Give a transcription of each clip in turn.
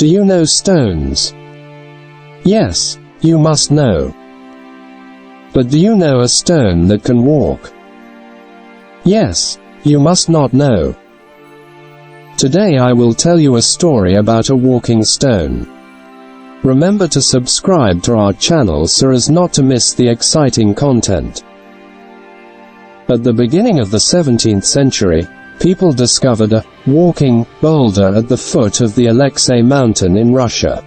Do you know stones? Yes, you must know. But do you know a stone that can walk? Yes, you must not know. Today I will tell you a story about a walking stone. Remember to subscribe to our channel so as not to miss the exciting content. At the beginning of the 17th century, people discovered a walking boulder at the foot of the Alexei mountain in Russia.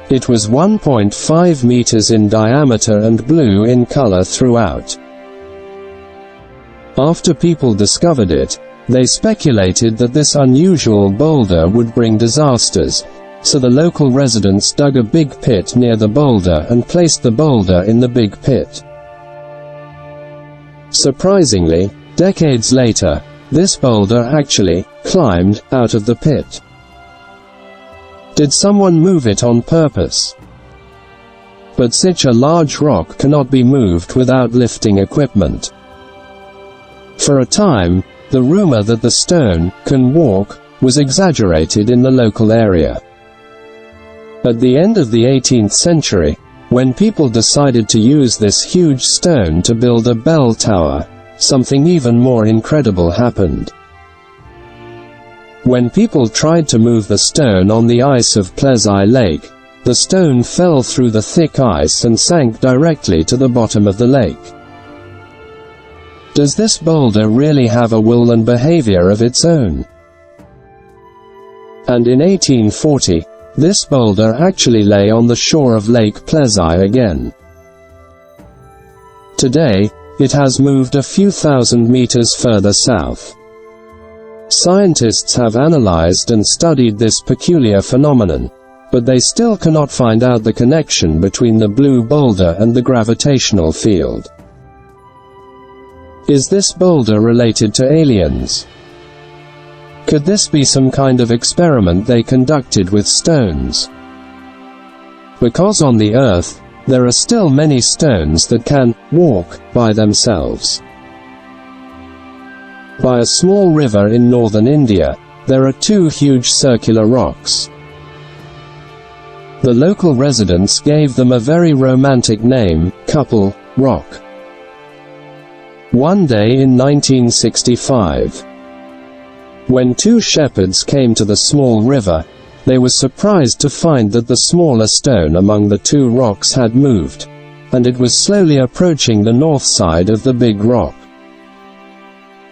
It was 1.5 meters in diameter and blue in color throughout. After people discovered it, they speculated that this unusual boulder would bring disasters, so the local residents dug a big pit near the boulder and placed the boulder in the big pit. Surprisingly, decades later, this boulder actually climbed out of the pit. Did someone move it on purpose? But such a large rock cannot be moved without lifting equipment. For a time, the rumor that the stone can walk was exaggerated in the local area. At the end of the 18th century, when people decided to use this huge stone to build a bell tower, something even more incredible happened. When people tried to move the stone on the ice of Plesai Lake, the stone fell through the thick ice and sank directly to the bottom of the lake. Does this boulder really have a will and behavior of its own? And in 1840, this boulder actually lay on the shore of Lake Plesai again. Today, it has moved a few thousand meters further south. Scientists have analyzed and studied this peculiar phenomenon, but they still cannot find out the connection between the blue boulder and the gravitational field. Is this boulder related to aliens? Could this be some kind of experiment they conducted with stones? Because on the Earth, there are still many stones that can walk by themselves. By a small river in northern India, there are two huge circular rocks. The local residents gave them a very romantic name, Couple Rock. One day in 1965, when two shepherds came to the small river, they were surprised to find that the smaller stone among the two rocks had moved, and it was slowly approaching the north side of the big rock.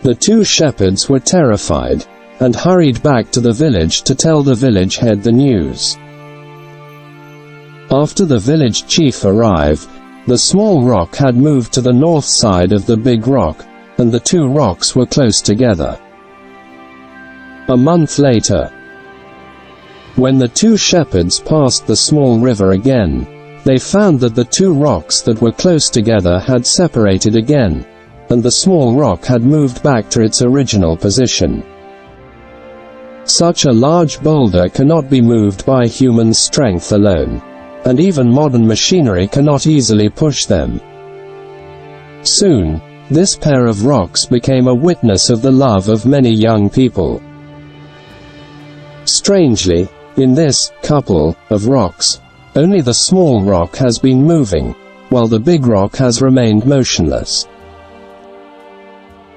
The two shepherds were terrified, and hurried back to the village to tell the village head the news. After the village chief arrived, the small rock had moved to the north side of the big rock, and the two rocks were close together. A month later, when the two shepherds passed the small river again, they found that the two rocks that were close together had separated again, and the small rock had moved back to its original position. Such a large boulder cannot be moved by human strength alone, and even modern machinery cannot easily push them. Soon, this pair of rocks became a witness of the love of many young people. Strangely, in this couple of rocks, only the small rock has been moving, while the big rock has remained motionless.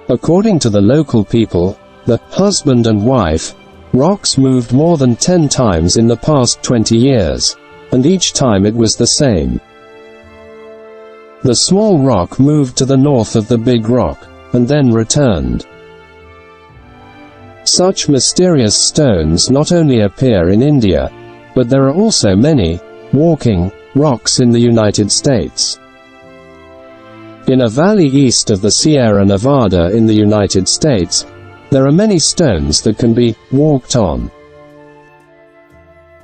According to the local people, the husband and wife, rocks moved more than 10 times in the past 20 years, and each time it was the same. The small rock moved to the north of the big rock, and then returned. Such mysterious stones not only appear in India, but there are also many walking rocks in the United States. In a valley east of the Sierra Nevada in the United States, there are many stones that can be walked on.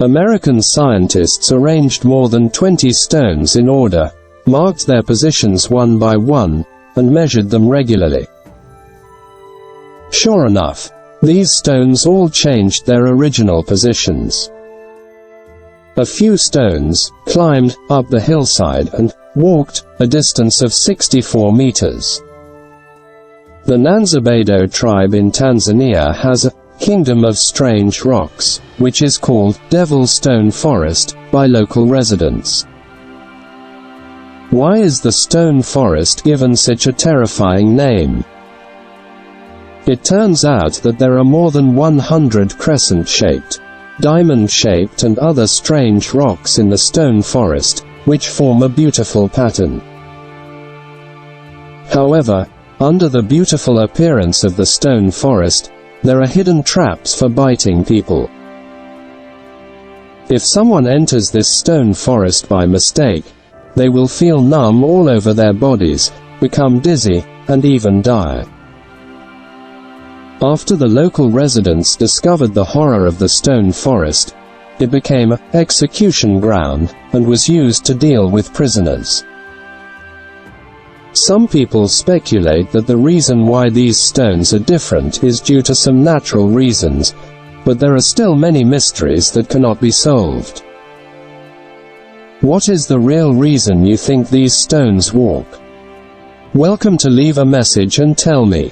American scientists arranged more than 20 stones in order, marked their positions one by one, and measured them regularly. Sure enough, these stones all changed their original positions. A few stones climbed up the hillside and walked a distance of 64 meters. The Nanzabedo tribe in Tanzania has a kingdom of strange rocks, which is called Devil's Stone Forest by local residents. Why is the stone forest given such a terrifying name? It turns out that there are more than 100 crescent-shaped, diamond-shaped and other strange rocks in the stone forest, which form a beautiful pattern. However, under the beautiful appearance of the stone forest, there are hidden traps for biting people. If someone enters this stone forest by mistake, they will feel numb all over their bodies, become dizzy, and even die. After the local residents discovered the horror of the stone forest, it became an execution ground, and was used to deal with prisoners. Some people speculate that the reason why these stones are different is due to some natural reasons, but there are still many mysteries that cannot be solved. What is the real reason you think these stones walk? Welcome to leave a message and tell me.